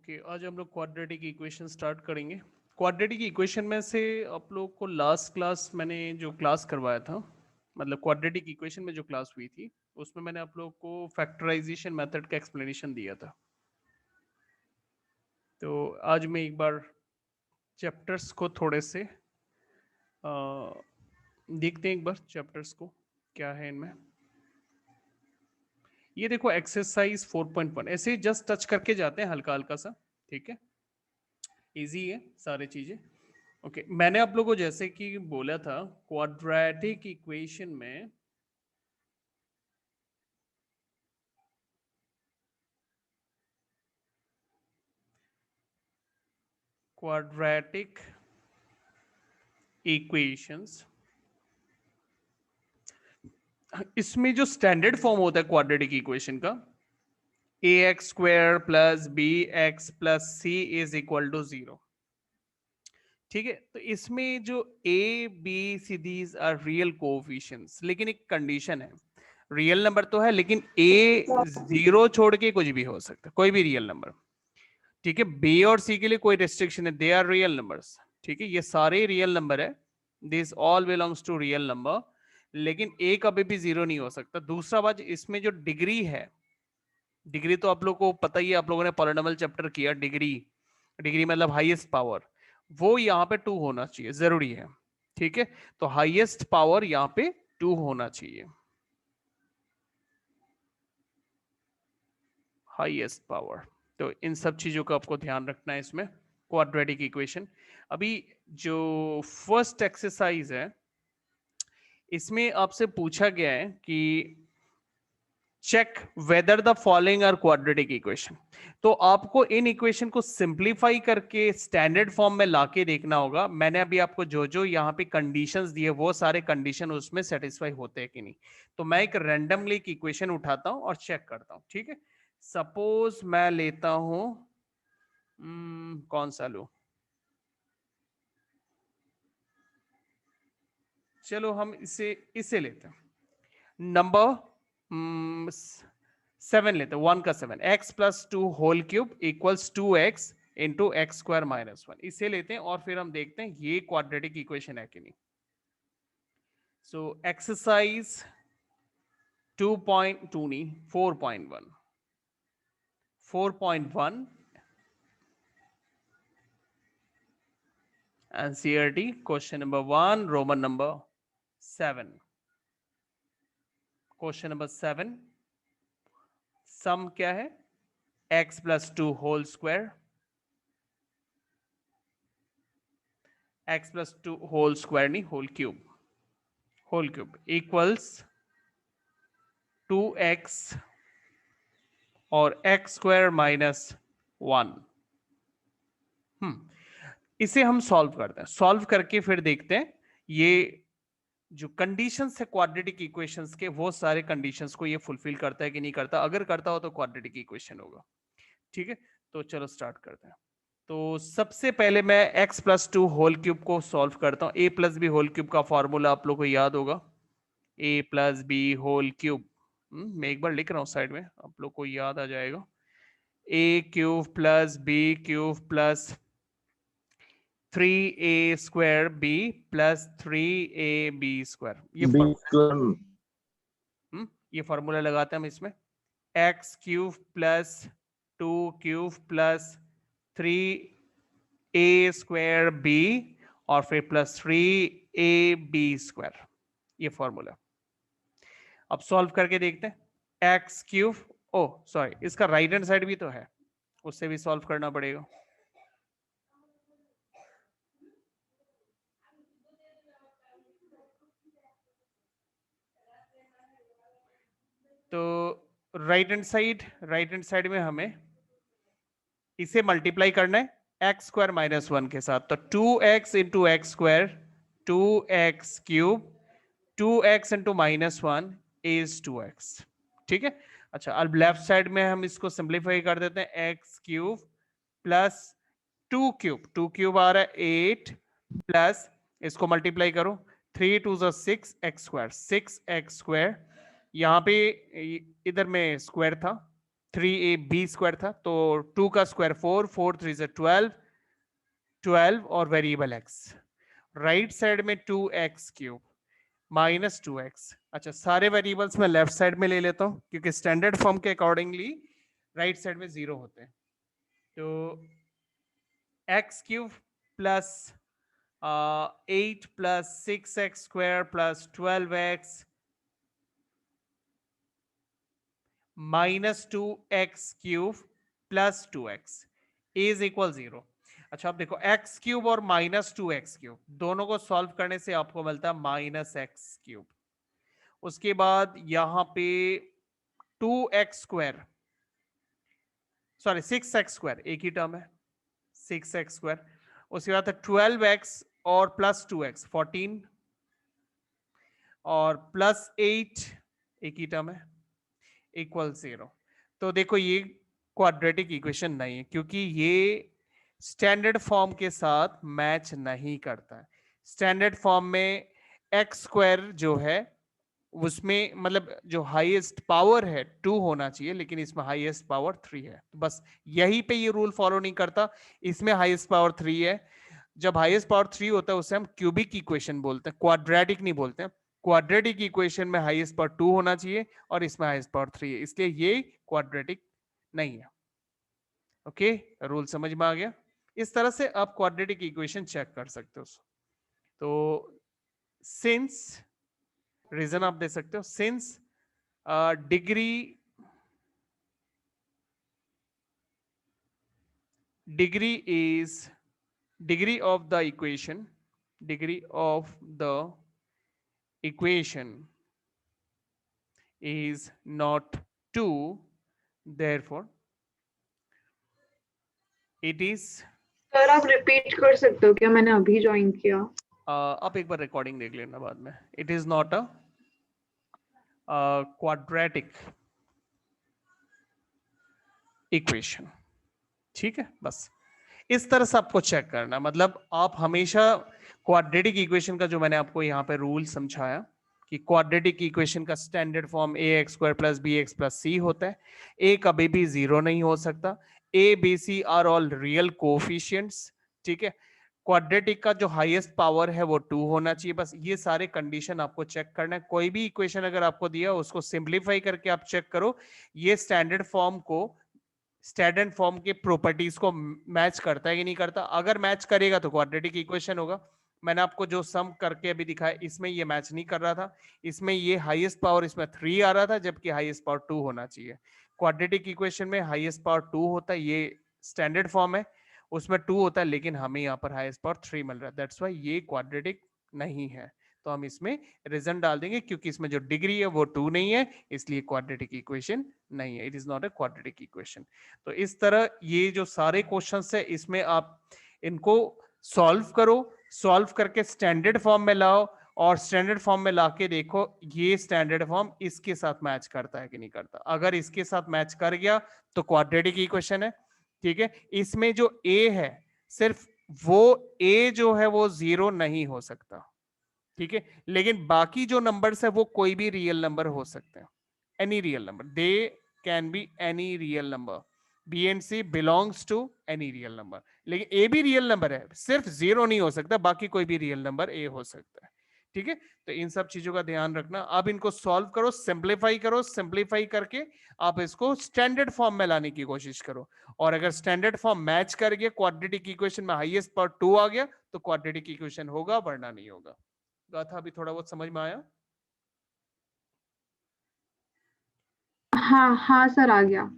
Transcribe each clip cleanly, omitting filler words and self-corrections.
Okay आज हम लोग क्वाड्रेटिक इक्वेशन स्टार्ट करेंगे। क्वाड्रेटिक इक्वेशन में से आप लोग को लास्ट क्लास मैंने जो क्लास करवाया था, मतलब क्वाड्रेटिक इक्वेशन में जो क्लास हुई थी उसमें मैंने आप लोग को फैक्टराइजेशन मेथड का एक्सप्लेनेशन दिया था। तो आज मैं एक बार चैप्टर्स को थोड़े से देखते हैं, एक बार चैप्टर्स को क्या है इनमें। ये देखो एक्सरसाइज 4.1 ऐसे जस्ट टच करके जाते हैं हल्का हल्का सा, ठीक है, इजी है सारी चीजें। ओके मैंने आप लोगों को जैसे कि बोला था क्वाड्रेटिक इक्वेशन में क्वाड्रेटिक इक्वेशंस, इसमें जो स्टैंडर्ड फॉर्म होता है क्वाड्रेटिक इक्वेशन का a x square plus b x plus c is equal to 0, ठीक है। तो इसमें जो a b c these are real coefficients, लेकिन एक कंडीशन है, रियल नंबर तो है लेकिन ए 0 छोड़ के कुछ भी हो सकता है, कोई भी रियल नंबर, ठीक है। बी और सी के लिए कोई रेस्ट्रिक्शन है, दे आर रियल नंबर्स, ठीक है, ये सारे रियल नंबर है, this all belongs to real number, लेकिन ए कभी भी 0 नहीं हो सकता। दूसरा बात, इसमें जो डिग्री है, डिग्री तो आप लोग को पता ही है, आप लोगों ने पॉलिनोमियल चैप्टर किया, डिग्री, डिग्री मतलब हाईएस्ट पावर, वो यहाँ पे 2 होना चाहिए, जरूरी है, ठीक है। तो हाईएस्ट पावर यहाँ पे 2 होना चाहिए, हाईएस्ट पावर। तो इन सब चीजों का आपको ध्यान रखना है इसमें क्वाड्रेटिक इक्वेशन। अभी जो फर्स्ट एक्सरसाइज है इसमें आपसे पूछा गया है कि check whether the following are quadratic equation. तो आपको इन इक्वेशन को सिंप्लीफाई करके स्टैंडर्ड फॉर्म में लाके देखना होगा। मैंने अभी आपको जो जो यहाँ पे कंडीशंस दिए वो सारे कंडीशन उसमें सेटिस्फाई होते हैं कि नहीं। तो मैं एक रैंडमली एक इक्वेशन उठाता हूं और चेक करता हूं, ठीक है। सपोज मैं लेता हूं कौन सा लूं, चलो हम इसे लेते हैं, नंबर 7 लेते हैं, 1 का 7, X plus 2 whole cube equals 2x into X square minus 1, इसे लेते हैं और फिर हम देखते हैं ये क्वाड्रेटिक इक्वेशन है कि नहीं। सो एक्सरसाइज 2.2 नहीं 4.1, 4.1 NCERT question number 1 Roman number 7। Question number 7, sum क्या है, x plus 2 whole square, x plus 2 whole square नहीं whole cube, whole cube equals 2x और एक्स स्क्वायर माइनस 1। इसे हम सॉल्व करते हैं, सॉल्व करके फिर देखते हैं ये जो कंडीशंस है क्वाड्रेटिक इक्वेशंस के, वो सारे कंडीशंस को ये फुलफिल करता है कि नहीं करता। अगर करता हो तो क्वाड्रेटिक इक्वेशन होगा, ठीक है। तो चलो स्टार्ट करते हैं। तो सबसे पहले मैं x प्लस 2 होल क्यूब को सॉल्व करता हूं। a plus B whole cube का फॉर्मूला आप लोग को याद होगा, a plus B whole cube, मैं एक बार लिख रहा हूं साइड में, आप लोग को याद आ जाएगा, a cube plus B cube plus 3a square B plus 3ab square, ये फॉर्मूला लगाते हैं हम इसमें, X cube plus 2 cube plus 3a square B और फिर प्लस 3ab स्क्वायर, ये फॉर्मूला। अब सॉल्व करके देखते हैं, एक्स क्यूब, ओ सॉरी इसका राइट हैंड साइड भी तो है, उससे भी सॉल्व करना पड़ेगा। तो राइट हैंड साइड में हमें इसे मल्टीप्लाई करना है एक्स स्क्वायर माइनस 1 के साथ, तो 2x into X square 2x cube 2x into minus 1 is 2x, ठीक है। अच्छा अब लेफ्ट साइड में हम इसको सिंप्लीफाई कर देते हैं, एक्स क्यूब प्लस 2 क्यूब आ रहा है 8 प्लस इसको मल्टीप्लाई करो 3 two 6 X square 6 X square, यहाँ पे इधर में स्क्वायर था 3ab स्क्वायर था, तो 2 का स्क्वायर 4, 4 3 से 12, 12 और वेरिएबल x, राइट साइड में 2x क्यूब माइनस 2x। अच्छा, सारे वेरिएबल्स मैं लेफ्ट साइड में ले लेता हूं क्योंकि स्टैंडर्ड फॉर्म के अकॉर्डिंगली राइट साइड में 0 होते हैं। तो x cube plus 8 plus 6x square plus 12x minus 2x cube plus 2x is equal 0। अच्छा, अब देखो x क्यूब और माइनस 2x क्यूब दोनों को सॉल्व करने से आपको मिलता है माइनस एक्स क्यूब। उसके बाद यहां पे 2x square, sorry 6x square, एक ही टर्म है 6x स्क्वायर। उसके बाद 12x और प्लस 2x 14 और प्लस 8, एक ही टर्म है, इक्वल 0। तो देखो ये क्वाड्रेटिक इक्वेशन नहीं है क्योंकि ये स्टैंडर्ड फॉर्म के साथ मैच नहीं करता है। स्टैंडर्ड फॉर्म में एक्स स्क्वायर जो है उसमें मतलब जो हाईएस्ट पावर है 2 होना चाहिए, लेकिन इसमें हाईएस्ट पावर 3 है। तो बस यहीं पे ये रूल फॉलो नहीं करता। इसमें हाईएस्ट पावर 3 है। जब हाईएस्ट पावर 3 होता है उसे हम क्यूबिक इक्वेशन बोलते हैं, क्वाड्रेटिक नहीं बोलते हैं। क्वाड्रेटिक इक्वेशन में हाईएस्ट पावर 2 होना चाहिए और इसमें हाईएस्ट पावर 3 है, इसलिए ये क्वाड्रेटिक नहीं है। ओके, रूल समझ में आ गया? इस तरह से आप क्वाड्रेटिक इक्वेशन चेक कर सकते हो। तो सिंस, रीजन आप दे सकते हो, since degree is degree of the equation is not 2, therefore it is sir आप रिपीट कर सकते हो क्या? मैंने अभी ज्वाइन किया। आप एक बार रिकॉर्डिंग देख लेना बाद में। It is not a quadratic equation. ठीक है, बस इस तरह से आपको चेक करना। मतलब आप हमेशा क्वाड्रेटिक इक्वेशन का जो मैंने आपको यहाँ पे रूल समझाया कि क्वाड्रेटिक इक्वेशन का standard form a x square plus b x plus c होता है। ए कभी भी 0 नहीं हो सकता। A b c are all real coefficients. ठीक है, क्वाड्रेटिक का जो हाईएस्ट पावर है वो 2 होना चाहिए। बस ये सारे कंडीशन आपको चेक करना है। कोई भी इक्वेशन अगर आपको दिया उसको सिंप्लीफाई करके आप चेक करो ये स्टैंडर्ड फॉर्म को, स्टैंडर्ड फॉर्म के प्रॉपर्टीज को मैच करता है कि नहीं करता। अगर मैच करेगा तो क्वाड्रेटिक इक्वेशन होगा। मैंने आपको जो सम करके अभी दिखाया इसमें ये मैच नहीं कर रहा था, इसमें ये हाईएस्ट पावर इसमें 3 आ रहा था जबकि हाईएस्ट पावर 2 होना चाहिए। क्वाड्रेटिक इक्वेशन में हाईएस्ट पावर 2 होता है, ये स्टैंडर्ड फॉर्म है, उसमें 2 होता है, लेकिन हमें यहाँ पर हाईएस्ट पावर 3 मिल रहा है। दैट्स व्हाई ये क्वाड्रेटिक नहीं है। तो हम इसमें रीजन डाल देंगे क्योंकि इसमें जो डिग्री है वो 2 नहीं है, इसलिए क्वाड्रेटिक इक्वेशन नहीं है। It is not a quadratic equation. तो इस तरह ये जो सारे क्वेश्चंस है इसमें आप इनको सॉल्व करो, सॉल्व करके स्टैंडर्ड फॉर्म में लाओ और स्टैंडर्ड फॉर्म में लाके देखो ये स्टैंडर्ड फॉर्म इसके साथ मैच करता है कि नहीं करता। अगर इसके साथ मैच कर गया तो क्वाड्रेटिक इक्वेशन है। ठीक है, इसमें जो ए है सिर्फ वो ए जो है वो 0 नहीं हो सकता। ठीक है, लेकिन बाकी जो नंबर्स है वो कोई भी रियल नंबर हो सकते हैं, any real number, they can be any real number. B and C belongs to any real number, लेकिन ए भी रियल नंबर है, सिर्फ 0 नहीं हो सकता, बाकी कोई भी रियल नंबर ए हो सकता है। ठीक है, तो इन सब चीजों का ध्यान रखना। अब इनको सॉल्व करो, सिंप्लीफाई करो, सिंप्लीफाई करके आप इसको स्टैंडर्ड फॉर्म में लाने की कोशिश करो। और अगर स्टैंडर्ड फॉर्म मैच कर गया, क्वाड्रेटिक इक्वेशन में हाईएस्ट पावर 2 आ गया तो क्वाड्रेटिक इक्वेशन होगा, वरना नहीं होगा। गाथा अभी थोड़ा बहुत समझ में आया? हाँ हाँ सर, आ गया।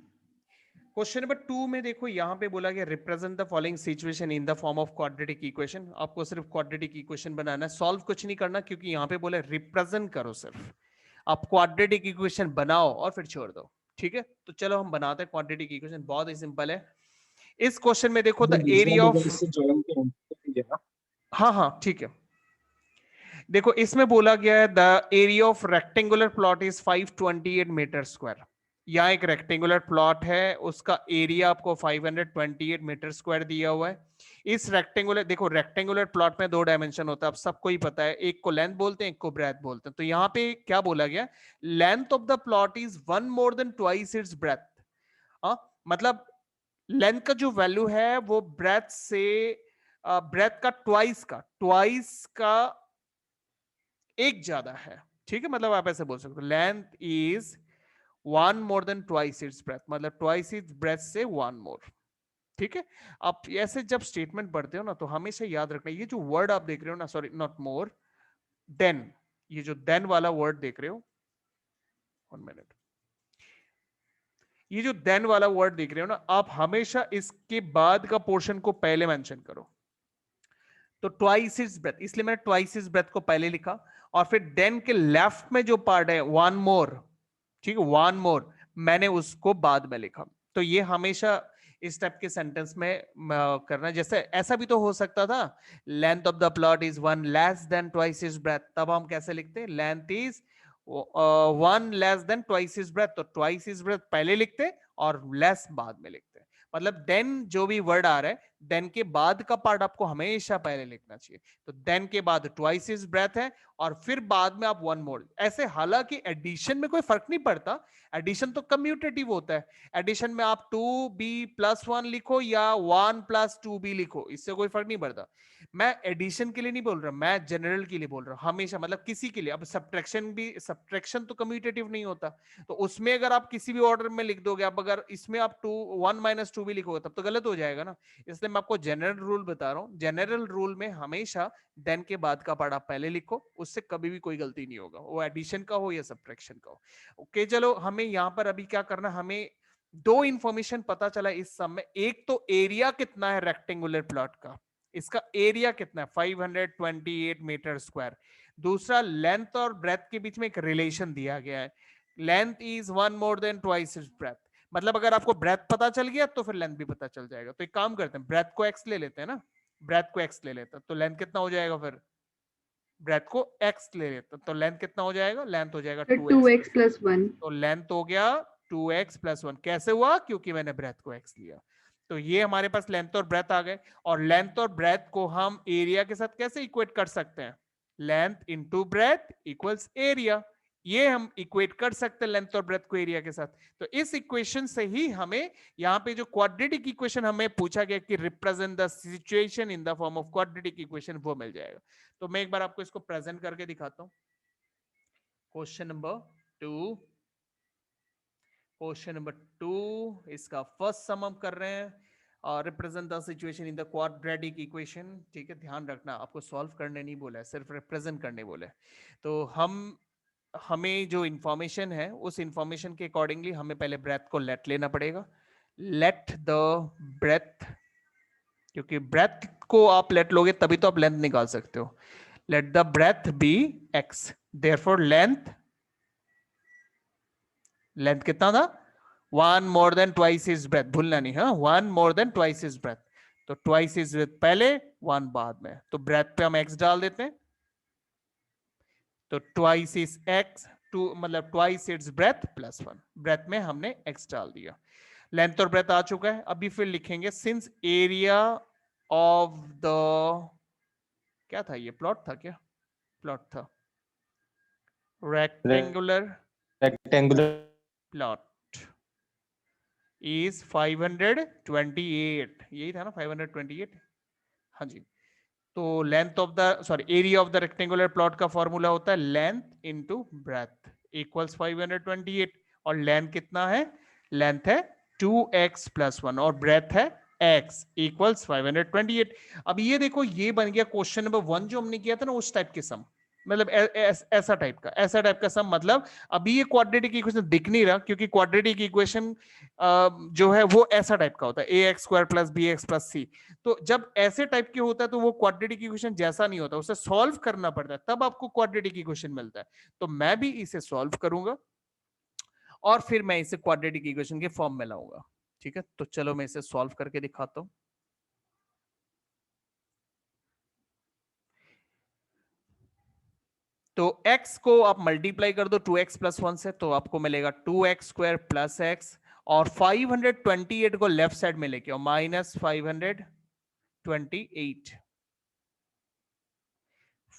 क्वेश्चन नंबर 2 में देखो यहाँ पे बोला गया represent the following situation in the form of quadratic equation. आपको सिर्फ क्वाड्रेटिक इक्वेशन बनाना है, सॉल्व कुछ नहीं करना, क्योंकि यहाँ पे बोला रिप्रेजेंट करो। सिर्फ आप क्वाड्रेटिक इक्वेशन बनाओ और फिर छोड़ दो। ठीक है, तो चलो हम बनाते हैं क्वाड्रेटिक इक्वेशन। बहुत ही सिंपल है। इस क्वेश्चन में देखो द एरिया ऑफ, हाँ हाँ ठीक है, देखो इसमें बोला गया है the area of rectangular plot is 528 metre square. यहाँ एक रेक्टेंगुलर प्लॉट है, उसका एरिया आपको 528 मीटर स्क्वायर दिया हुआ है। इस रेक्टेंगुलर, देखो रेक्टेंगुलर प्लॉट में 2 डायमेंशन होता है, अब सबको ही पता है, एक को लेंथ बोलते हैं, एक को ब्रेथ बोलते हैं। तो यहाँ पे क्या बोला गया, length of the plot is 1 more than twice its breadth। मतलब लेंथ का जो वैल्यू है वो ब्रेथ से ब्रेथ का ट्वाइस का एक ज्यादा है, ठीक है। मतलब आप ऐसे बोल सकते हो length is one more than twice its breath, मतलब ट्वाइस इट्स ब्रेथ से वन मोर, ठीक है। आप ऐसे जब स्टेटमेंट पढ़ते हो ना तो हमेशा याद रखना, ये जो वर्ड आप देख रहे हो ना, सॉरी नॉट मोर देन, ये जो देन वाला वर्ड देख रहे हो, 1 मिनट, ये जो देन वाला वर्ड देख रहे हो ना, आप हमेशा इसके बाद का पोर्शन को पहले मेंशन करो। तो ट्वाइस इज ब्रेथ, इसलिए मैंने ट्वाइस इज ब्रेथ को पहले लिखा, और फिर देन के लेफ्ट में जो पार्ट है वन मोर, ठीक है, वन मोर, मैंने उसको बाद में लिखा। तो ये हमेशा इस टाइप के सेंटेंस में करना। जैसे ऐसा भी तो हो सकता था, length of the plot is one less than twice is breadth, तब हम कैसे लिखते हैं, length is one less than twice is breadth, तो ट्वाइस इज ब्रेथ पहले लिखते और लेस बाद में लिखते। मतलब देन जो भी वर्ड आ रहा है, देन के बाद का पार्ट आपको हमेशा पहले लिखना चाहिए। तो देन के बाद ट्वाइस इज ब्रेथ है, और फिर बाद में आप वन मोर ऐसे। हालांकि एडिशन में कोई फर्क नहीं पड़ता, एडिशन तो कम्यूटेटिव होता है। एडिशन में आप 2b+1 लिखो या 1+2b लिखो, इससे कोई फर्क नहीं पड़ता। मैं एडिशन के लिए नहीं बोल रहा, मैं जनरल के लिए बोल रहा हूं हमेशा, मतलब किसी के लिए। अब सब्ट्रैक्शन भी, सब्ट्रैक्शन तो कम्यूटेटिव नहीं होता, तो उसमें अगर आप किसी भी ऑर्डर में लिख दोगे, अब अगर इसमें आप 1 - 2 भी लिखोगे तब तो गलत हो जाएगा ना। इसलिए मैं आपको जनरल रूल बता रहा हूं, जनरल रूल में हमेशा देन के बाद का पार्ट आप पहले लिखो, उससे कभी भी कोई गलती नहीं होगा, वो एडिशन का हो या सब्ट्रैक्शन का हो। ओके चलो, हमें यहां पर अभी क्या करना, हमें दो इंफॉर्मेशन पता चला इस सम में। एक तो एरिया कितना है रेक्टेंगुलर प्लॉट का, इसका एरिया कितना है 528 मीटर स्क्वायर। दूसरा लेंथ और ब्रेथ के बीच में एक रिलेशन दिया गया है, length is one more than twice is breadth. मतलब अगर आपको ब्रेथ पता चल गया तो फिर लेंथ भी पता चल जाएगा। तो एक काम करते हैं, ब्रेथ को एक्स ले लेते हैं ना, ब्रेथ को एक्स ले लेते हैं, तो लेंथ कितना हो जाएगा, फिर ब्रेथ को एक्स ले लेते हैं तो लेंथ कितना हो जाएगा, लेंथ हो जाएगा 2x। 2x+1। तो लेंथ हो गया 2x+1। कैसे हुआ, क्योंकि मैंने ब्रेथ को x लिया। तो ये हमारे पास लेंथ और ब्रेथ आ गए, और लेंथ और ब्रेथ को हम एरिया के साथ कैसे इक्वेट कर सकते हैं, length into breadth equals area. ये हम इक्वेट कर सकते हैं लेंथ और ब्रेथ को एरिया के साथ। तो इस इक्वेशन से ही हमें यहाँ पे जो क्वाड्रेटिक इक्वेशन हमें पूछा गया कि represent the situation in the form of quadratic equation, वो मिल जाएगा। तो मैं एक बार आपको इसको प्रेजेंट करके दिखाता हूं। क्वेश्चन नंबर 2, क्वेश्चन नंबर 2, इसका फर्स्ट सम हम कर रहे हैं, और represent the situation in the quadratic equation. ठीक है, ध्यान रखना, आपको सॉल्व करने नहीं बोला है, सिर्फ रिप्रेजेंट करने बोले। तो हमें जो इंफॉर्मेशन है उस इंफॉर्मेशन के अकॉर्डिंगली हमें पहले ब्रेथ को लेट लेना पड़ेगा। लेट द ब्रेथ, क्योंकि ब्रेथ को आप लेट लोगे तभी तो आप लेंथ निकाल सकते हो। Let the breadth be x, therefore length, length कितना था, one more than twice is breadth, भूलना नहीं, हाँ, one more than twice is breadth. तो ट्वाइस इज ब्रेथ पहले, वन बाद में, तो ब्रेथ पे हम एक्स डाल देते हैं। तो ट्वाइस इज एक्स, टू मतलब ट्वाइस इट्स ब्रेथ +1, ब्रेथ में हमने एक्स डाल दिया। लेंथ और ब्रेथ आ चुका है। अभी फिर लिखेंगे सिंस एरिया ऑफ द, क्या था ये, प्लॉट था क्या, प्लॉट था, रेक्टेंगुलर रेक्टेंगुलर प्लॉट इज 528, यही था ना 528, हाँ जी। तो length of the, sorry, area of the rectangular plot का फॉर्मूला होता है लेंथ इनटू ब्रेथ इक्वल्स 528, और लेंथ कितना है, लेंथ है 2x+1 और ब्रेथ है x इक्वल्स 528। अब ये देखो, ये बन गया क्वेश्चन नंबर 1 जो हमने किया था ना, उस टाइप के सम, मतलब ऐसा टाइप का सम। मतलब अभी ये क्वाड्रेटिक इक्वेशन दिख नहीं रहा, क्योंकि क्वाड्रेटिक इक्वेशन जो है वो ऐसा टाइप का होता है, ax² + bx + c। तो जब ऐसे टाइप के होता है तो वो क्वाड्रेटिक इक्वेशन जैसा नहीं होता, उसे सॉल्व करना पड़ता है, तब आपको क्वाड्रेटिक इक्वेशन मिलता है। तो मैं भी इसे सॉल्व करूंगा और फिर मैं इसे क्वाड्रेटिक इक्वेशन के फॉर्म में लाऊंगा। ठीक है, तो चलो मैं इसे सॉल्व करके दिखाता हूं। तो x को आप मल्टीप्लाई कर दो 2x+1 से, तो आपको मिलेगा 2x² + x, और 528 को लेफ्ट साइड में लेके आओ, -528,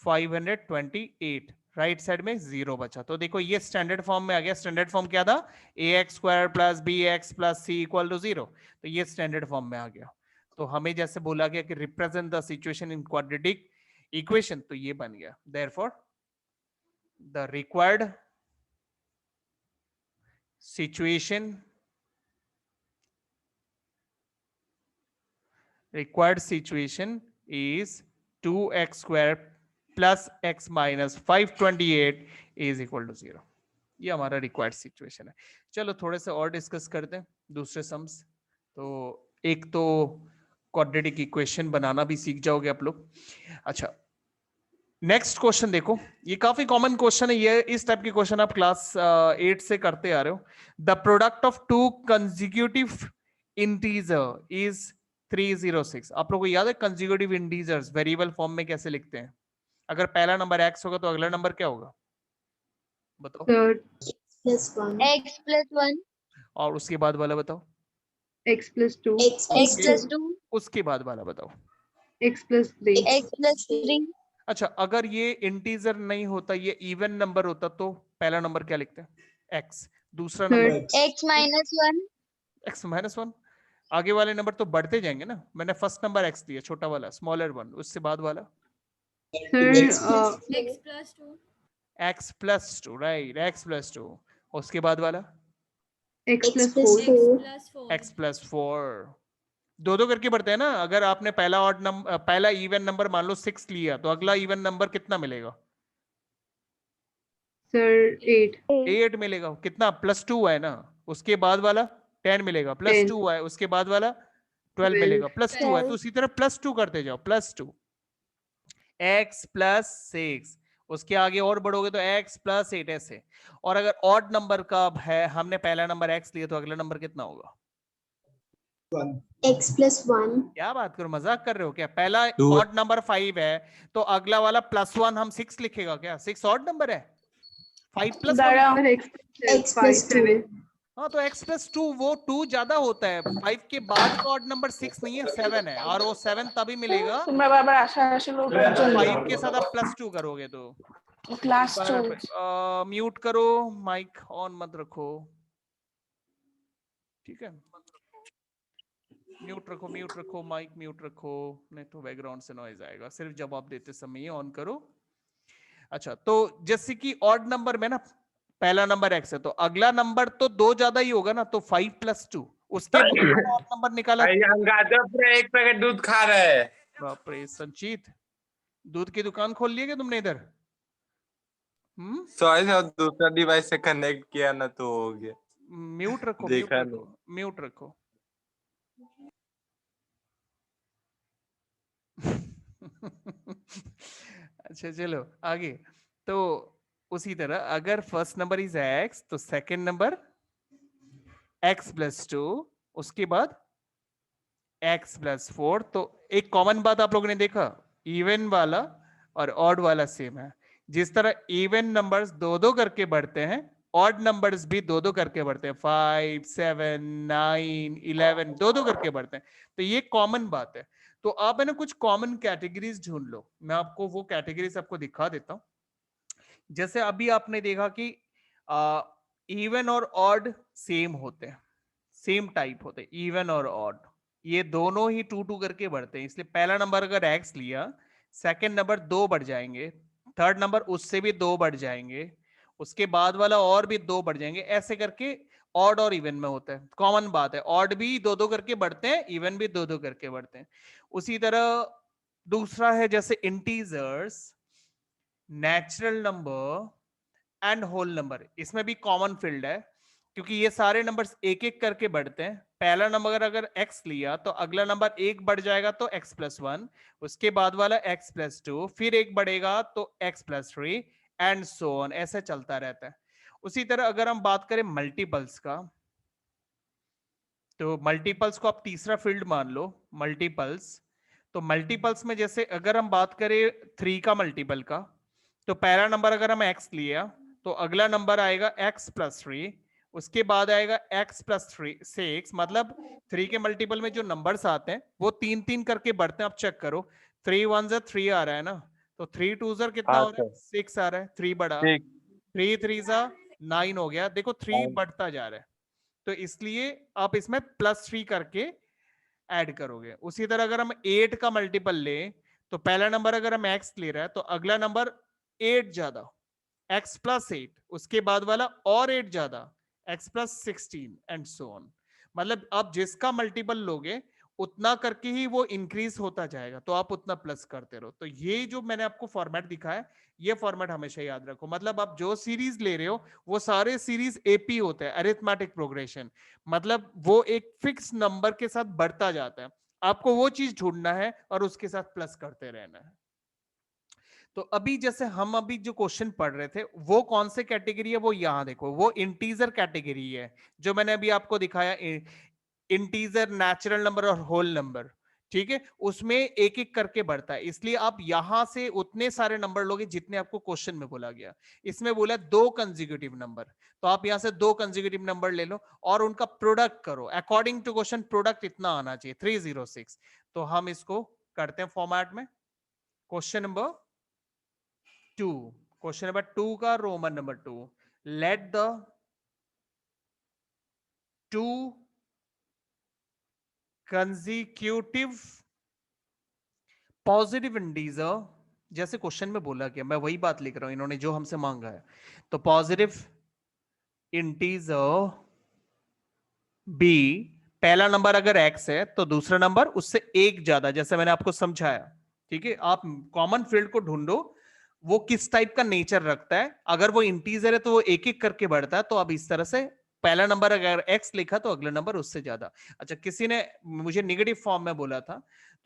528। राइट साइड में 0 बचा। तो देखो ये स्टैंडर्ड फॉर्म में आ गया। स्टैंडर्ड फॉर्म क्या था? ax² plus bx plus c equal to 0। तो ये स्टैंडर्ड फॉर्म में आ गया। तो हमें जैसे बोला गया कि represent the situation in quadratic equation, तो ये बन गया। Therefore the required situation is 2x² plus x minus 528 is equal to 0। ये हमारा रिक्वायर्ड सिचुएशन है। चलो थोड़े से और डिस्कस करते हैं दूसरे सम्स। तो एक तो क्वाड्रेटिक इक्वेशन बनाना भी सीख जाओगे आप लोग। अच्छा, नेक्स्ट क्वेश्चन देखो, ये काफी कॉमन क्वेश्चन है। ये इस टाइप के क्वेश्चन आप क्लास 8 से करते आ रहे हो। The product of to consecutive integer is 306। आप लोगों को याद है कंसेक्यूटिव इंटीजर्स वेरिएबल फॉर्म में कैसे लिखते हैं? अगर पहला नंबर x होगा तो अगला नंबर क्या होगा? बताओ। x plus 1 और उसके बाद वाला बताओ। x plus 2 x plus 2 उसके बाद वाला बताओ। x plus 3 x plus 3 अच्छा, अगर ये इंटीजर नहीं होता, ये इवन नंबर होता, तो पहला नंबर क्या लिखते हैं? x। दूसरा number x minus 1 x minus 1। आगे वाले नंबर तो बढ़ते जाएंगे ना। मैंने फर्स्ट नंबर x दिया, छोटा वाला, स्मॉलर वन। उससे बाद वाला x plus 2, right, x plus 2। उसके बाद वाला x plus 4 x प्लस 4। दो दो करके बढ़ते हैं ना। अगर आपने पहला ऑड नंबर, पहला इवन नंबर मान लो 6 लिया, तो अगला इवन नंबर कितना मिलेगा? सर 8 मिलेगा। कितना? प्लस 2 है ना। उसके बाद वाला 10 मिलेगा, प्लस 10 2 है। उसके बाद वाला 12 मिलेगा, प्लस 2 है। तो उसी तरह प्लस 2 करते जाओ, प्लस 2 x प्लस 6। उसके आगे और बढ़ोगे तो x प्लस 8 ऐसे। और अगर ऑड नंबर का है, हमने पहला नंबर x लिया, तो अगला नंबर कितना होगा? x plus 1 क्या बात करो, मजाक कर रहे हो क्या? पहला ऑड नंबर 5 है, तो अगला वाला प्लस 1 हम 6 लिखेगा क्या? 6 ऑड नंबर है। 5 प्लस 1 x plus 7 हाँ, तो x प्लस 2, वो 2 ज्यादा होता है। 5 के बाद का ऑड नंबर 6 नहीं है, 7 है। और वो 7 तभी मिलेगा 5 के साथ आप प्लस 2 करोगे। तो क्लास म्यूट करो, माइक ऑन मत रखो, ठीक है? म्यूट रखो, माइक म्यूट रखो, नहीं तो बैकग्राउंड से नॉइज आएगा। सिर्फ जवाब देते समय ही ऑन करो। अच्छा, तो जैसे कि ऑड नंबर में ना पहला नंबर x है, तो अगला नंबर तो 2 ज्यादा ही होगा ना, तो 5 प्लस 2। उसके बाद ऑड नंबर निकाला। एक पैकेट दूध खा रहा है। बाप रे संचित, दूध की दुकान खोल ली क्या तुमने इधर? सॉरी सर, दूसरा डिवाइस से कनेक्ट किया ना तो हो गया। म्यूट रखो, देखा म्यूट रखो। अच्छा चलो आगे। तो उसी तरह अगर फर्स्ट नंबर इज x, तो सेकंड नंबर x प्लस 2, उसके बाद x प्लस 4। तो एक कॉमन बात आप लोगों ने देखा, इवन वाला और ऑड वाला सेम है। जिस तरह इवन नंबर्स दो दो करके बढ़ते हैं, ऑड नंबर्स भी दो दो करके बढ़ते हैं। 5, 7, 9, 11 दो दो करके बढ़ते हैं। तो ये कॉमन बात है। तो आप है ना कुछ कॉमन कैटेगरीज ढूंढ लो। मैं आपको वो कैटेगरीज आपको दिखा देता हूं। जैसे अभी आपने देखा कि इवन और ऑड सेम होते हैं, सेम टाइप होते हैं, इवन और ऑड। ये दोनों ही 2 2 करके बढ़ते हैं। इसलिए पहला नंबर अगर x लिया, सेकंड नंबर 2 बढ़ जाएंगे, थर्ड नंबर उससे भी 2 बढ़ जाएंगे, उसके बाद वाला और भी 2 बढ़ जाएंगे। ऐसे करके ऑड और इवन में होता है। कॉमन बात है, ऑड भी 2 2 करके बढ़ते हैं, इवन भी 2 2 करके बढ़ते हैं। उसी तरह दूसरा है जैसे integers, natural number and whole number. इसमें भी कॉमन फील्ड है, क्योंकि ये सारे नंबर्स एक एक करके बढ़ते हैं। पहला नंबर अगर x लिया, तो अगला नंबर एक बढ़ जाएगा तो x प्लस 1, उसके बाद वाला x प्लस 2, फिर एक बढ़ेगा तो x plus 3 and so on. ऐसे चलता रहता है। उसी तरह अगर हम बात करें मल्टीपल्स का, तो मल्टीपल्स को आप तीसरा फील्ड मान लो, मल्टीपल्स। तो मल्टीपल्स में जैसे अगर हम बात करें 3 का मल्टीपल का, तो पहला नंबर अगर हम x लिया, तो अगला नंबर आएगा x प्लस 3, उसके बाद आएगा x प्लस 6। मतलब 3 के मल्टीपल में जो नंबर्स आते हैं वो 3 3 करके बढ़ते हैं। आप चेक करो, 3 1 3 आ रहा है ना, तो 3 2 कितना हाँ हो रहा है? 6 आ रहा है, 3 बढ़ा, 3 3 9 हो गया। देखो 3 बढ़ता जा रहा है, तो इसलिए आप इसमें +3 करके ऐड करोगे। उसी तरह अगर हम 8 का मल्टीपल ले, तो पहला नंबर अगर हम x ले रहा है तो अगला नंबर 8 ज्यादा, x + 8, उसके बाद वाला और 8 ज्यादा, x + 16 एंड सो ऑन। मतलब आप जिसका मल्टीपल लोगे उतना करके ही वो इंक्रीज होता जाएगा, तो आप उतना प्लस करते रहो। तो ये जो मैंने आपको फॉर्मेट दिखाया, ये फॉर्मेट हमेशा याद रखो। मतलब आप जो सीरीज ले रहे हो वो सारे सीरीज एपी होते हैं, अरिथमेटिक प्रोग्रेशन, मतलब वो एक फिक्स नंबर के साथ बढ़ता जाता है। आपको वो चीज ढूंढना है और उसके साथ प्लस करते रहना है। तो अभी जैसे हम अभी जो क्वेश्चन पढ़ रहे थे वो कौन से कैटेगरी है, वो यहां देखो, वो इंटीजर कैटेगरी है जो मैंने अभी आपको दिखाया, इंटीजर, नेचुरल नंबर और होल नंबर। ठीक है, उसमें एक एक करके बढ़ता है, इसलिए आप यहां से उतने सारे नंबर लोगे जितने आपको क्वेश्चन में बोला गया। इसमें बोला 2 कंसेक्यूटिव नंबर, तो आप यहां से 2 कंसेक्यूटिव नंबर ले लो और उनका प्रोडक्ट करो। अकॉर्डिंग टू क्वेश्चन प्रोडक्ट इतना आना चाहिए, 306। तो हम इसको करते हैं फॉर्मेट में। क्वेश्चन नंबर 2, क्वेश्चन नंबर 2 का Roman number 2, let the 2 consecutive positive integer, जैसे क्वेश्चन में बोला गया, मैं वही बात लिख रहा हूं, इन्होंने जो हमसे मांगा है। तो पॉजिटिव इंटीजर बी, पहला नंबर अगर x है तो दूसरा नंबर उससे एक ज्यादा, जैसे मैंने आपको समझाया। ठीक है, आप कॉमन फील्ड को ढूंढो, वो किस टाइप का नेचर रखता है। अगर वो इंटीजर है तो वो एक एक करके बढ़ता है, तो अब इस तरह से पहला नंबर अगर x लिखा तो अगला नंबर उससे ज्यादा। अच्छा, किसी ने मुझे निगेटिव फॉर्म में बोला था,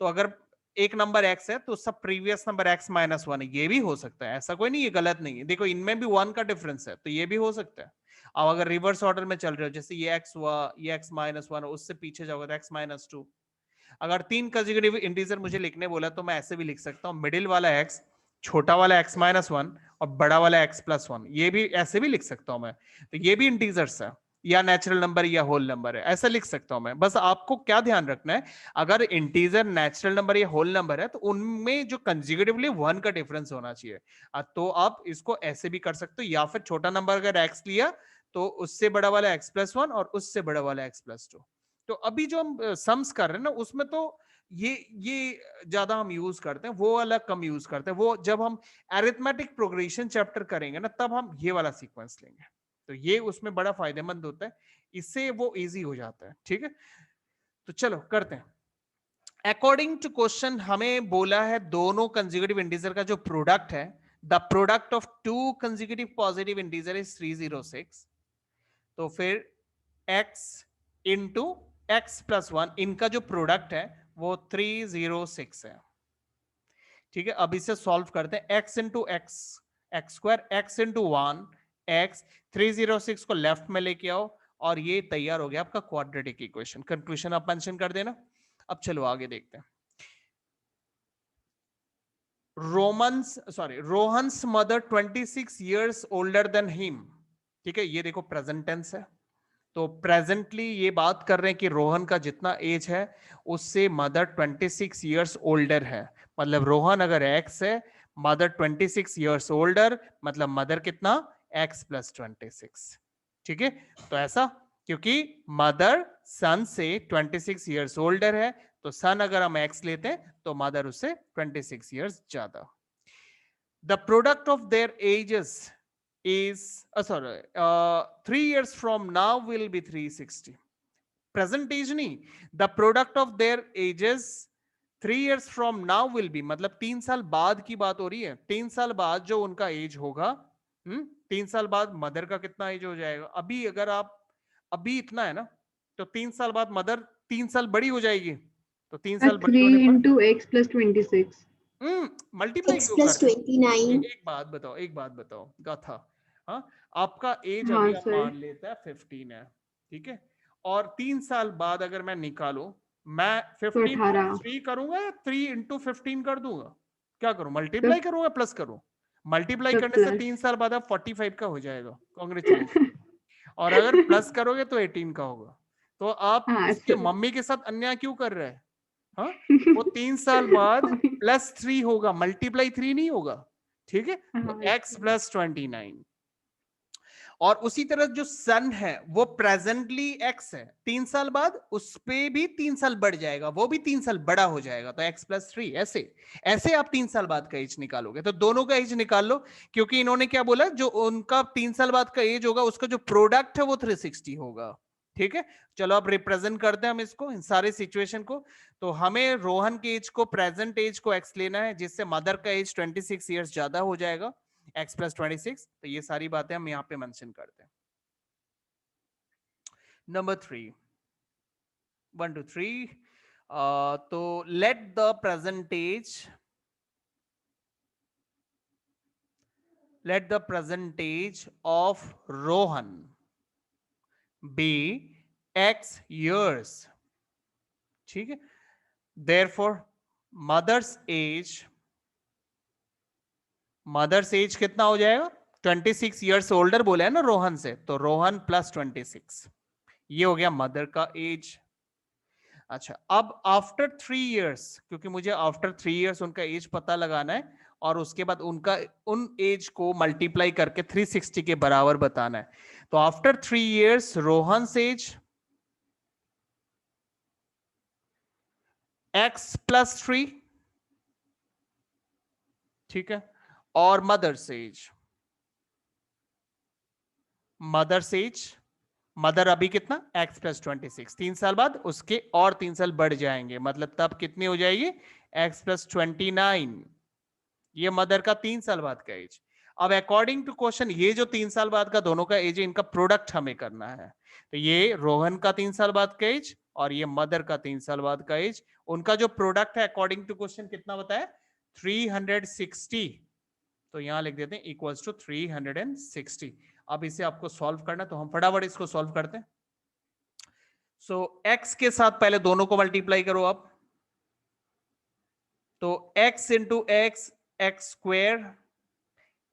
तो अगर एक नंबर x है तो सब प्रीवियस नंबर x - 1 है, ये भी हो सकता है, ऐसा कोई नहीं, ये गलत नहीं है। देखो इनमें भी 1 का डिफरेंस है, तो ये भी हो सकता है। अब अगर रिवर्स ऑर्डर में चल रहे हो, जैसे ये x हुआ, ये x - 1, उससे पीछे जाओगे तो x - 2। अगर 3 कंसेक्यूटिव इंटीजर मुझे लिखने बोला तो मैं ऐसे भी लिख सकता हूँ, मिडिल वाला x, छोटा वाला x - 1 और बड़ा वाला x + 1, ये भी ऐसे भी लिख सकता हूं मैं। तो ये भी इंटीजर्स है, या नेचुरल नंबर या होल नंबर है, ऐसा लिख सकता हूं मैं। बस आपको क्या ध्यान रखना है, अगर इंटीजर, नेचुरल नंबर या होल नंबर है तो उनमें जो कंसेक्यूटिवली 1 का डिफरेंस होना चाहिए। तो आप इसको ऐसे भी कर सकते हो, या फिर छोटा नंबर अगर x लिया तो उससे बड़ा वाला x + 1 और उससे बड़ा वाला x + 2। तो अभी जो हम सम्स कर रहे हैं ना, उसमें तो ये ज्यादा हम यूज करते हैं, वो वाला कम यूज करते हैं। वो जब हम अरिथमेटिक प्रोग्रेशन चैप्टर करेंगे ना, तब हम ये वाला सीक्वेंस लेंगे, तो ये उसमें बड़ा फायदेमंद होता है, इससे वो इजी हो जाता है। ठीक है, तो चलो करते हैं। अकॉर्डिंग टू क्वेश्चन हमें बोला है दोनों कंसेक्यूटिव इंटीजर का जो प्रोडक्ट है, the product of 2 consecutive positive integer is 306। तो फिर x इंटू एक्स + 1, इनका जो प्रोडक्ट है वो 306 है। ठीक है, अब इसे सॉल्व करते हैं। x into x² x into 1 x, 306 को लेफ्ट में लेके आओ और ये तैयार हो गया आपका क्वाड्रेटिक इक्वेशन। कंक्लूजन आप मेंशन कर देना। अब चलो आगे देखते हैं। Rohan's mother 26 years older than him। ठीक है, ये देखो प्रेजेंट टेंस है, तो प्रेजेंटली ये बात कर रहे हैं कि रोहन का जितना एज है उससे मदर 26 years ओल्डर है। मतलब रोहन अगर x है, मदर 26 years ओल्डर, मतलब मदर कितना, x + 26। ठीक है, तो ऐसा, क्योंकि मदर सन से 26 years ओल्डर है, तो सन अगर हम x लेते हैं तो मदर उससे 26 years ज्यादा। The product of their ages is 3 years from now will be 360। Present age नहीं, the product of their ages 3 years from now will be, मतलब 3 साल बाद की बात हो रही है। 3 साल बाद जो उनका एज होगा, 3 साल बाद मदर का कितना एज हो जाएगा। अभी अगर आप अभी इतना है ना, तो 3 साल बाद मदर 3 साल बड़ी हो जाएगी, तो 3 साल बड़ी 3 होने पर into x + 26। मल्टीप्लाई X क्यों plus कर रहे हो? 29. एक बात बताओ गाथा। हाँ, आपका एज हाँ अभी आप सर। मान लेता है 15 है, ठीक है, और 3 साल बाद अगर मैं निकालूं, मैं तो 15 को 18। 3 करूंगा या 3 into 15 कर दूंगा? क्या करूं, तो मल्टीप्लाई करूंगा प्लस करूं? मल्टीप्लाई तो करने से 3 प्लस। साल बाद आप 45 का हो जाएगा, कॉन्ग्रेचुलेशन। और अगर प्लस करोगे तो 18 का होगा। तो आप हाँ उसके सर। मम्मी के साथ अन्याय क्यों कर रहे हैं? हाँ, वो 3 साल बाद +3 होगा, मल्टीप्लाई 3 नहीं होगा, ठीक है। तो x + 29 और उसी तरह जो सन है वो प्रेजेंटली x है, 3 साल बाद उस पे भी 3 साल बढ़ जाएगा, वो भी 3 साल बड़ा हो जाएगा, तो x + 3 ऐसे ऐसे आप 3 साल बाद का एज निकालोगे। तो दोनों का एज निकाल लो, क्योंकि इन्होंने क्या बोला, जो उनका 3 साल बाद का एज होगा उसका जो प्रोडक्ट है वो 360 होगा, ठीक है। चलो अब रिप्रेजेंट करते हैं हम इसको, इन सारे सिचुएशन को। तो हमें रोहन के एज को, प्रेजेंट एज को x लेना है, जिससे मदर का एज 26 ईयर्स ज्यादा हो जाएगा, x + 26। तो ये सारी बातें हम यहां पे मेंशन करते हैं। नंबर 3, 1 2 3, तो let the present age of Rohan be x years, ठीक है। therefore mother's age कितना हो जाएगा, 26 ईयर्स ओल्डर बोले है ना रोहन से, तो रोहन + 26, ये हो गया मदर का एज। अच्छा, अब आफ्टर 3 इयर्स, क्योंकि मुझे आफ्टर 3 इयर्स उनका एज पता लगाना है और उसके बाद उनका उन एज को मल्टीप्लाई करके 360 के बराबर बताना है। तो after 3 years Rohan age x + 3, ठीक है, और मदर एज मदर अभी कितना, x + 26, 3 साल बाद उसके और 3 साल बढ़ जाएंगे, मतलब तब कितनी हो जाएगी, x + 29, ये मदर का 3 साल बाद का एज। अब अकॉर्डिंग टू क्वेश्चन ये जो 3 साल बाद का दोनों का एज है, इनका प्रोडक्ट हमें करना है। तो ये रोहन का 3 साल बाद का एज और ये मदर का 3 साल बाद का एज, उनका जो प्रोडक्ट है अकॉर्डिंग टू क्वेश्चन कितना बताया, 360। तो यहां लिख देते हैं इक्वल्स टू 360। अब इसे आपको सॉल्व करना, तो हम फटाफट इसको सॉल्व करते हैं। सो x के साथ पहले दोनों को मल्टीप्लाई करो आप, तो x into X square,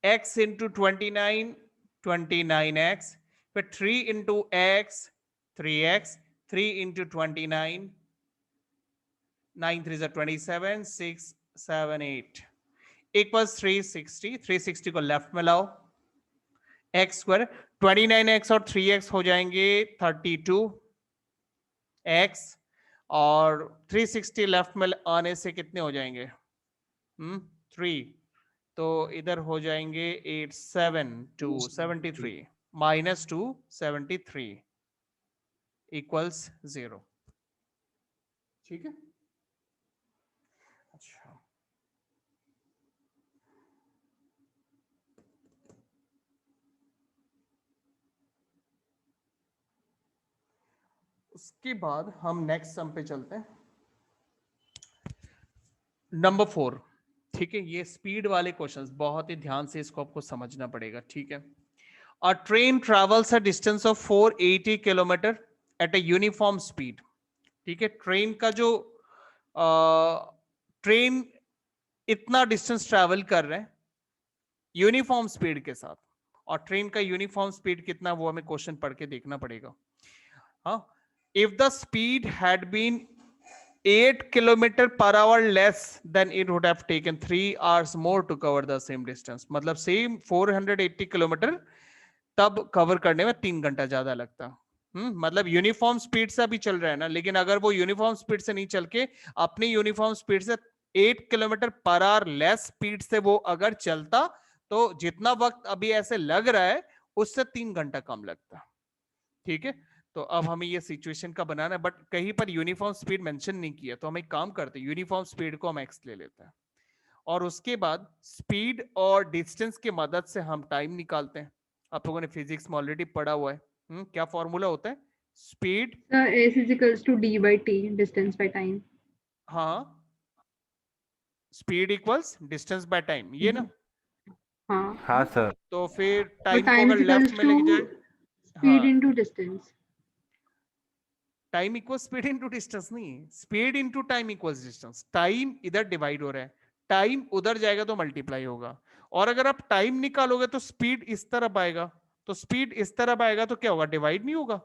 x into 29 29x, फिर 3 into x 3x, 3 into 29 9 3 27 6 7 8 equals 360। 360 को लेफ्ट में लाओ, एक्स स्क्वायर 29x और 3x हो जाएंगे 32x, और 360 लेफ्ट में आने से कितने हो जाएंगे, 3, तो इधर हो जाएंगे 8 7 2 73 -2 73 इक्वल्स 0, ठीक है। अच्छा, उसके बाद हम नेक्स्ट सम पे चलते हैं, नंबर 4, ठीक है। ये स्पीड वाले क्वेश्चंस, बहुत ही ध्यान से इसको आपको समझना पड़ेगा, ठीक है। अ train travels a distance of 480 kilometre at a uniform speed, ठीक है। ट्रेन का जो ट्रेन इतना डिस्टेंस ट्रैवल कर रहे हैं यूनिफॉर्म स्पीड के साथ, और ट्रेन का यूनिफॉर्म स्पीड कितना वो हमें क्वेश्चन पढ़ के देखना पड़ेगा। हाँ, if the speed had been 8 km/h less then it would have taken 3 hours more to cover the same distance, मतलब सेम 480 किलोमीटर तब कवर करने में 3 घंटा ज्यादा लगता। मतलब यूनिफॉर्म स्पीड से अभी चल रहा है ना, लेकिन अगर वो यूनिफॉर्म स्पीड से नहीं चल के अपनी यूनिफॉर्म स्पीड से 8 km/h लेस स्पीड से वो अगर चलता, तो जितना वक्त अभी ऐसे लग रहा है उससे 3 घंटा कम लगता, ठीक है। तो अब हमें ये सिचुएशन का बनाना है, बट कहीं पर यूनिफॉर्म स्पीड मेंशन नहीं किया, तो हम एक काम करते हैं, यूनिफॉर्म स्पीड को हम x ले लेते हैं, और उसके बाद स्पीड और डिस्टेंस की मदद से हम टाइम निकालते हैं। आप लोगों ने फिजिक्स में ऑलरेडी पढ़ा हुआ है, क्या फॉर्मूला होता है, speed S is equals to d by t, distance by time. हाँ, speed equals distance by time, ये ना। हाँ, हाँ सर। तो फिर तो टाइम को time अगर is equals लेफ्ट में लेके जाए, to speed हाँ, into distance. Time equal speed into distance नहीं, speed into time equals distance. Time इधर डिवाइड हो रहा है, टाइम उधर जाएगा तो मल्टीप्लाई होगा, और अगर आप टाइम निकालोगे तो स्पीड इस तरफ आएगा, तो स्पीड इस तरफ आएगा तो क्या होगा, डिवाइड नहीं होगा।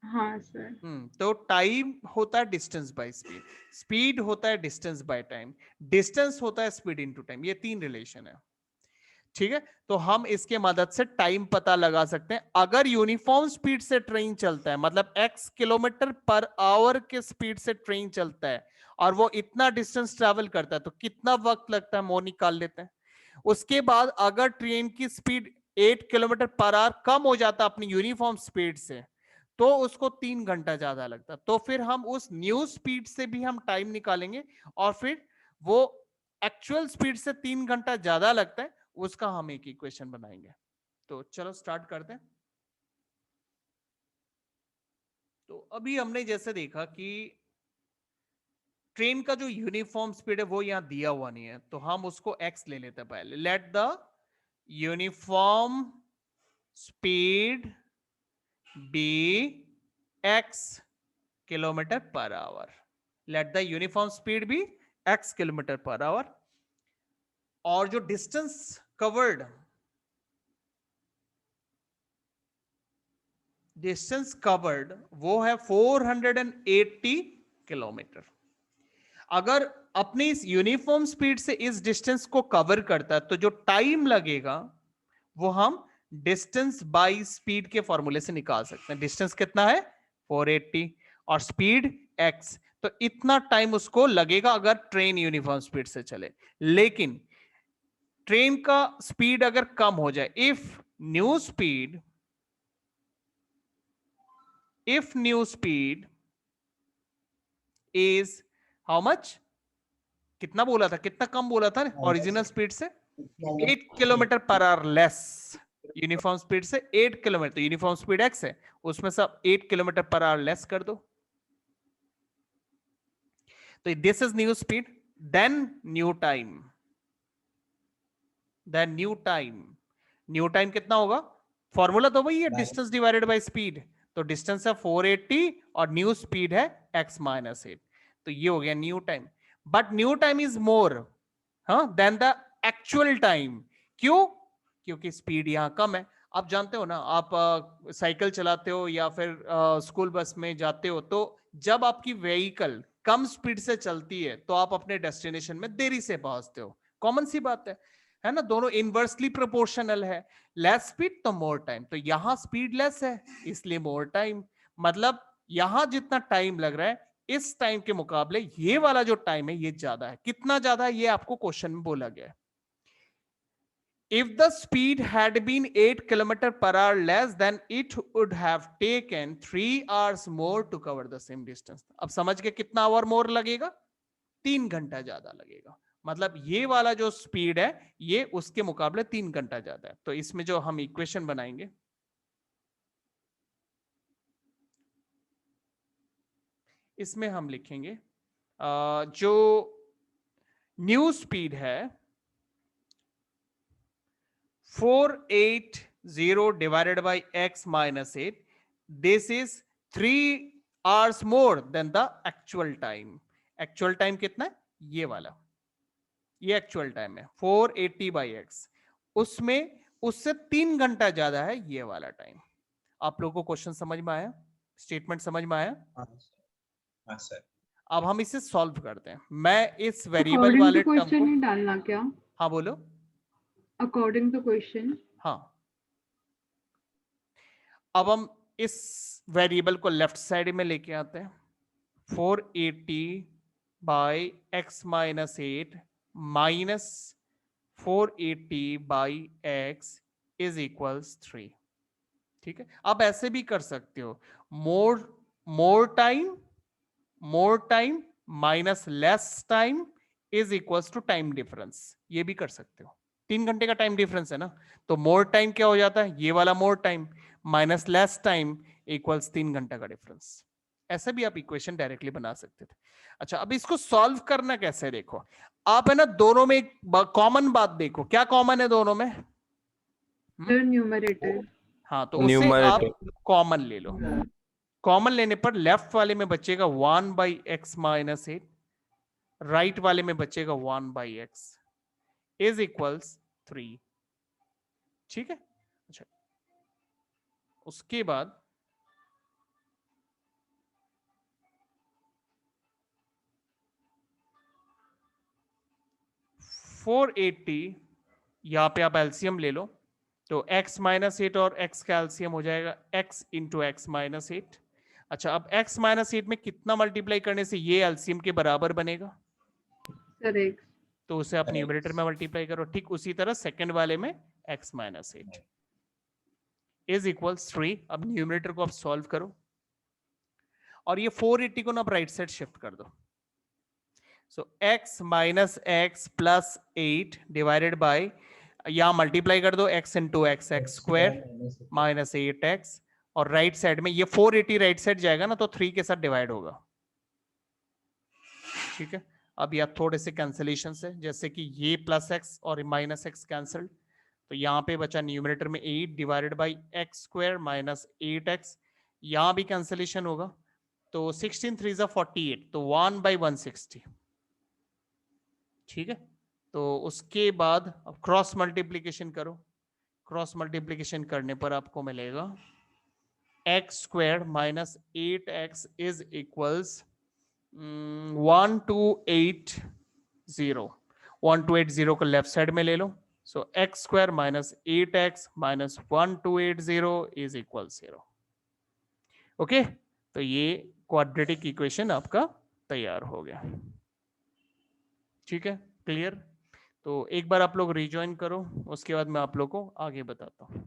हाँ सर। तो टाइम होता है डिस्टेंस बाय स्पीड, स्पीड होता है डिस्टेंस बाय टाइम, डिस्टेंस होता है स्पीड इनटू टाइम। ये तीन रिलेशन है, ठीक है। तो हम इसके मदद से टाइम पता लगा सकते हैं। अगर यूनिफॉर्म स्पीड से ट्रेन चलता है, मतलब x किलोमीटर पर आवर के स्पीड से ट्रेन चलता है और वो इतना डिस्टेंस ट्रेवल करता है, तो कितना वक्त लगता है वो निकाल लेते हैं। उसके बाद अगर ट्रेन की स्पीड 8 किलोमीटर पर आवर कम हो जाता अपनी यूनिफॉर्म स्पीड से, तो उसको 3 घंटा ज्यादा लगता। तो फिर हम उस न्यू स्पीड से भी हम टाइम निकालेंगे और फिर वो एक्चुअल स्पीड से 3 घंटा ज्यादा लगता है, उसका हम एक इक्वेशन बनाएंगे। तो चलो स्टार्ट करते हैं। तो अभी हमने जैसे देखा कि ट्रेन का जो यूनिफॉर्म स्पीड है वो यहां दिया हुआ नहीं है, तो हम उसको x ले लेते हैं पहले। Let the uniform speed be x kilometre per hour. Let the uniform speed be x kilometre per hour. और जो डिस्टेंस कवर्ड, डिस्टेंस कवर्ड वो है 480 किलोमीटर। अगर अपनी इस यूनिफॉर्म स्पीड से इस डिस्टेंस को कवर करता है, तो जो टाइम लगेगा वो हम डिस्टेंस बाय स्पीड के फॉर्मूले से निकाल सकते हैं। डिस्टेंस कितना है 480 और स्पीड x, तो इतना टाइम उसको लगेगा अगर ट्रेन यूनिफॉर्म स्पीड से चले। लेकिन ट्रेन का स्पीड अगर कम हो जाए, if new speed is how much, कितना बोला था, कितना कम बोला था ओरिजिनल स्पीड से, 8 kilometre per our less. Uniform speed से 8 किलोमीटर, तो यूनिफॉर्म स्पीड x है, उसमें सब 8 किलोमीटर पर आवर लेस कर दो। तो this is new speed, then new time, new time कितना होगा, फॉर्मूला तो वही है, डिस्टेंस डिवाइडेड बाय स्पीड। तो डिस्टेंस है 480 और न्यू स्पीड है x माइनस 8, तो ये हो गया new time. But new time is more than the actual time. क्यों? क्योंकि स्पीड यहां कम है। आप जानते हो ना, आप साइकिल चलाते हो या फिर स्कूल बस में जाते हो, तो जब आपकी व्हीकल कम स्पीड से चलती है तो आप अपने डेस्टिनेशन में देरी से पहुंचते हो। कॉमन सी बात है ना, दोनों इनवर्सली प्रोपोर्शनल है। लेस स्पीड तो मोर टाइम, तो यहां स्पीड लेस है इसलिए मोर टाइम। मतलब यहां जितना टाइम लग रहा है इस टाइम के मुकाबले ये वाला जो टाइम है ये ज्यादा है। कितना ज्यादा है ये आपको क्वेश्चन में बोला गया है। If the speed had been 8 km per hour less, then it would have taken 3 hours more to cover the same distance. अब समझ के कितना आवर मोर लगेगा, 3 घंटा ज्यादा लगेगा। मतलब ये वाला जो स्पीड है ये उसके मुकाबले 3 घंटा ज्यादा है। तो इसमें जो हम इक्वेशन बनाएंगे, इसमें हम लिखेंगे जो न्यू स्पीड है 480 divided by x minus 8, this is 3 hours more than the actual time. Actual time कितना है, ये वाला, ये एक्चुअल टाइम है 480 by x, उसमें उससे 3 घंटा ज्यादा है ये वाला टाइम। आप लोगों को क्वेश्चन समझ में आया, स्टेटमेंट समझ में आया? हाँ सर। अब हम इसे सॉल्व करते हैं। मैं इस वेरिएबल अकॉर्डिंग वाले टू टर्म क्वेश्चन को, ही डालना क्या? हाँ बोलो। According to question. हाँ, अब हम इस वेरिएबल को लेफ्ट साइड में लेके आते हैं। 480 by x minus 8 minus 480 by x is equals 3। ठीक है, आप ऐसे भी कर सकते हो, more time minus less time is equals to time difference, ये भी कर सकते हो। 3 घंटे का टाइम डिफरेंस है ना, तो मोर टाइम क्या हो जाता है, ये वाला मोर time minus less time equals 3 घंटा का डिफरेंस। ऐसे भी आप इक्वेशन डायरेक्टली बना सकते थे। अच्छा, अब इसको सॉल्व करना कैसे, देखो आप है ना, दोनों में एक कॉमन बात देखो, क्या कॉमन है दोनों में? न्यूमरेटर। हाँ, तो उससे आप कॉमन ले लो। कॉमन लेने पर लेफ्ट वाले में बचेगा 1 बाई एक्स माइनस 8, राइट वाले में बचेगा 1 बाई एक्स इज इक्वल्स 3। ठीक है, अच्छा उसके बाद 480 यहाँ पे आप एलसीएम ले लो, तो x माइनस 8 और x का एलसीएम हो जाएगा x इंटू एक्स माइनस 8। अच्छा, अब x माइनस 8 में कितना मल्टीप्लाई करने से ये एलसीएम के बराबर बनेगा? Sir x. तो उसे आप न्यूमरेटर में मल्टीप्लाई करो। ठीक उसी तरह सेकंड वाले में x माइनस 8 इज इक्वल्स 3। अब न्यूमरेटर को आप सॉल्व करो और ये 480 को ना आप राइट साइड शिफ्ट कर दो। सो x minus x plus 8 divided by, यहां मल्टीप्लाई कर दो x into x x square minus 8x, और राइट साइड में ये 480 राइट साइड जाएगा ना तो 3 के साथ डिवाइड होगा। ठीक है, अब यह थोड़े से कैंसिलेशन है, जैसे कि ये प्लस x और माइनस x कैंसल्ड, तो यहाँ पे बचा न्यूमरेटर में 8 divided by x square minus 8x, यहाँ भी कैंसिलेशन होगा, तो 16 3 जा 48, तो 1/160। ठीक है, तो उसके बाद अब क्रॉस मल्टीप्लीकेशन करो। क्रॉस मल्टीप्लीकेशन करने पर आपको मिलेगा x square minus 8x is equals 1280। 1280 को लेफ्ट साइड में ले लो, so x square minus 8x minus 1280 is equal 0। Okay, तो ये क्वाड्रेटिक इक्वेशन आपका तैयार हो गया। ठीक है, क्लियर? तो एक बार आप लोग रिजॉइन करो, उसके बाद मैं आप लोग को आगे बताता हूँ।